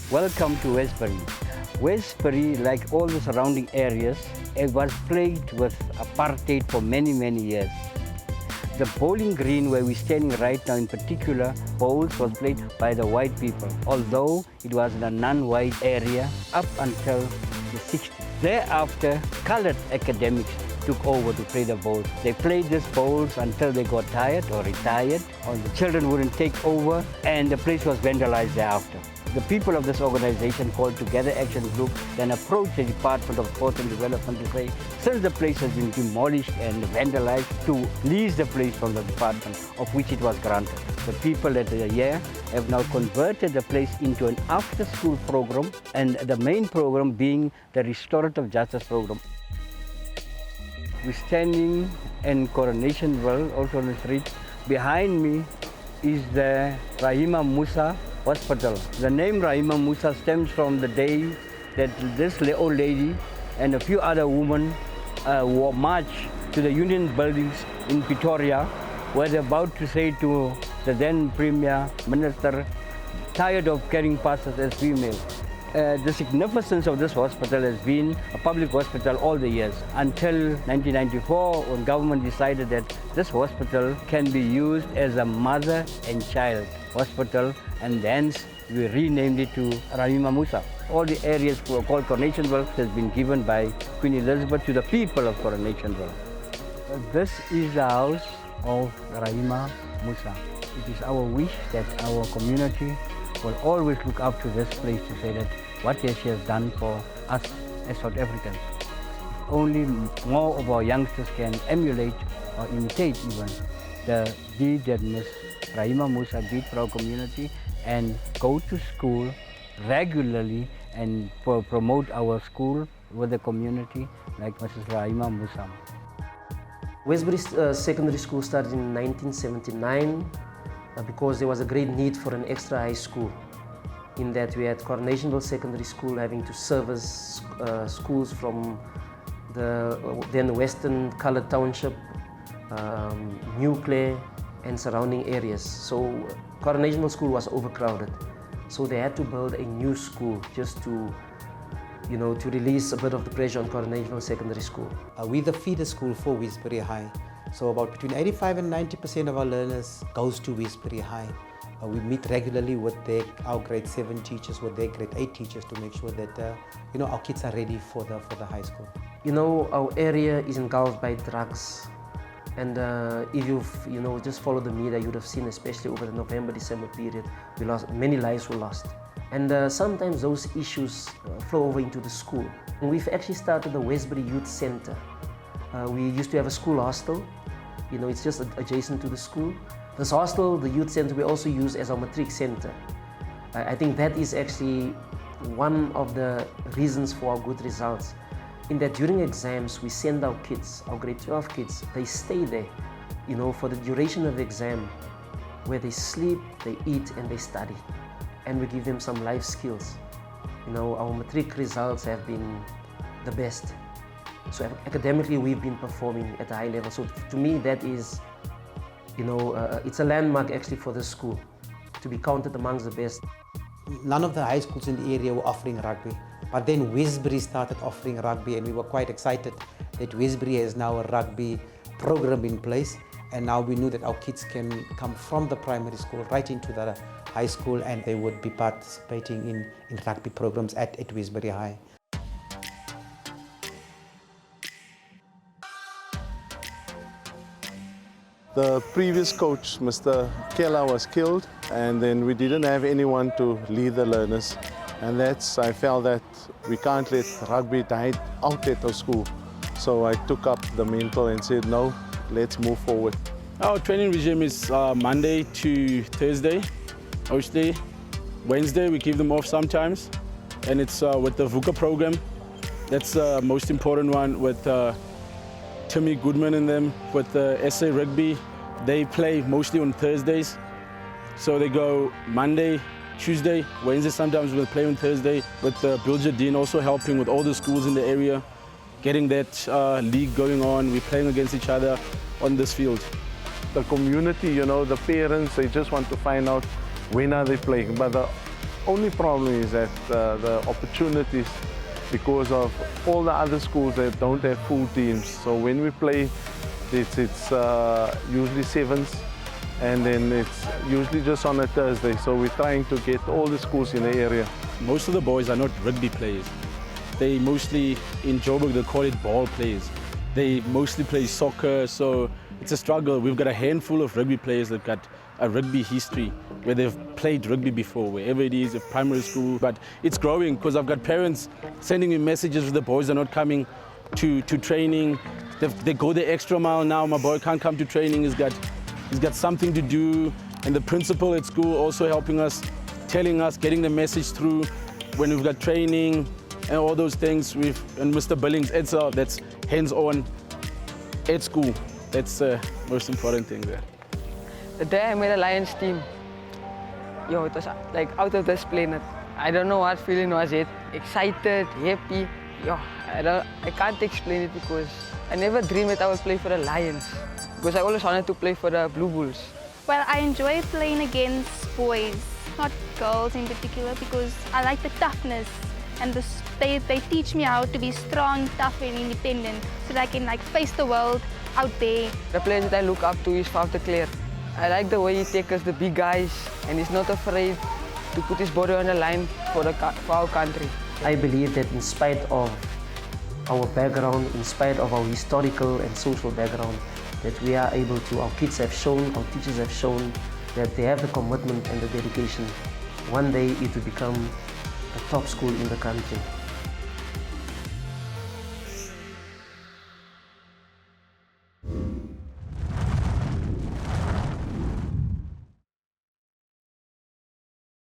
Welcome to Westbury. Westbury, like all the surrounding areas, it was plagued with apartheid for many, many years. The bowling green where we're standing right now in particular, bowls was played by the white people, although it was in a non-white area up until the 60s. Thereafter, colored academics took over to play the bowls. They played these bowls until they got tired or retired, or the children wouldn't take over, and the place was vandalized thereafter. The people of this organization called Together Action Group then approached the Department of Sport and Development to say, since the place has been demolished and vandalized, to lease the place from the department, of which it was granted. The people that are here have now converted the place into an after-school program, and the main program being the restorative justice program. We're standing in Coronationville, also on the street. Behind me is the Rahima Musa Hospital. The name Rahima Musa stems from the day that this old lady and a few other women marched to the Union buildings in Pretoria, where they're about to say to the then Premier Minister, tired of carrying passes as female. The significance of this hospital has been a public hospital all the years, until 1994 when government decided that this hospital can be used as a mother and child hospital, and hence we renamed it to Rahima Musa. All the areas called Coronationville has been given by Queen Elizabeth to the people of Coronationville. This is the house of Rahima Musa. It is our wish that our community will always look up to this place to say that what she has done for us as South Africans. Only more of our youngsters can emulate or imitate even the deed that Ms. Rahima Musa did for our community, and go to school regularly and promote our school with the community like Mrs. Rahima Musa. Westbury Secondary School started in 1979 because there was a great need for an extra high school, in that we had Coronationville Secondary School having to service schools from the then Western Coloured Township, New Clare and surrounding areas. So Coronationville School was overcrowded. So they had to build a new school just to, to release a bit of the pressure on Coronationville Secondary School. We're the feeder school for Westbury High. So about between 85 and 90% of our learners goes to Westbury High. We meet regularly with our grade 7 teachers, with their grade 8 teachers, to make sure that our kids are ready for the high school. Our area is engulfed by drugs. And if you've just followed the media, you would have seen, especially over the November-December period, many lives were lost. And sometimes those issues flow over into the school. And we've actually started the Westbury Youth Center. We used to have a school hostel. It's just adjacent to the school. This hostel, the youth center, we also use as our matric center. I think that is actually one of the reasons for our good results. In that during exams, we send our kids, our grade 12 kids, they stay there, for the duration of the exam, where they sleep, they eat, and they study. And we give them some life skills. Our matric results have been the best. So academically, we've been performing at a high level. So to me, that is, it's a landmark actually for the school, to be counted amongst the best. None of the high schools in the area were offering rugby. But then Westbury started offering rugby, and we were quite excited that Westbury has now a rugby program in place. And now we knew that our kids can come from the primary school right into the high school, and they would be participating in rugby programs at Westbury High. The previous coach, Mr. Kela, was killed, and then we didn't have anyone to lead the learners. And I felt that we can't let rugby die out at our school. So I took up the mantle and said, no, let's move forward. Our training regime is Monday to Thursday, mostly. Wednesday we give them off sometimes, and it's with the VUCA program. That's the most important one, with Timmy Goodman and them, with the SA Rugby. They play mostly on Thursdays. So they go Monday, Tuesday, Wednesday, sometimes we'll play on Thursday, with Bill Jardine also helping with all the schools in the area, getting that league going on. We're playing against each other on this field. the community, you know, the parents, they just want to find out when are they playing. But the only problem is that the opportunities, because of all the other schools that don't have full teams. So when we play, it's usually sevens, and then it's usually just on a Thursday. So we're trying to get all the schools in the area. Most of the boys are not rugby players. They mostly, in Joburg, they call it ball players. They mostly play soccer, so it's a struggle. We've got a handful of rugby players that got a rugby history, where they've played rugby before, wherever it is, at primary school. But it's growing, because I've got parents sending me messages with the boys are not coming to training. They go the extra mile now. My boy can't come to training. He's got something to do. And the principal at school also helping us, telling us, getting the message through when we've got training and all those things. And Mr. Billings, that's hands-on at school. That's the most important thing there. The day I made a Lions team, yo, it was like out of this planet. I don't know what feeling was it. Excited, happy. Yo, I can't explain it, because I never dreamed that I would play for the Lions, because I always wanted to play for the Blue Bulls. Well, I enjoy playing against boys, not girls in particular, because I like the toughness, and they teach me how to be strong, tough and independent, so that I can face the world out there. The players that I look up to is Phaka. I like the way he tackles the big guys, and he's not afraid to put his body on the line for our country. I believe that in spite of our background, in spite of our historical and social background, that we are able to, our kids have shown, our teachers have shown that they have the commitment and the dedication. One day it will become a top school in the country.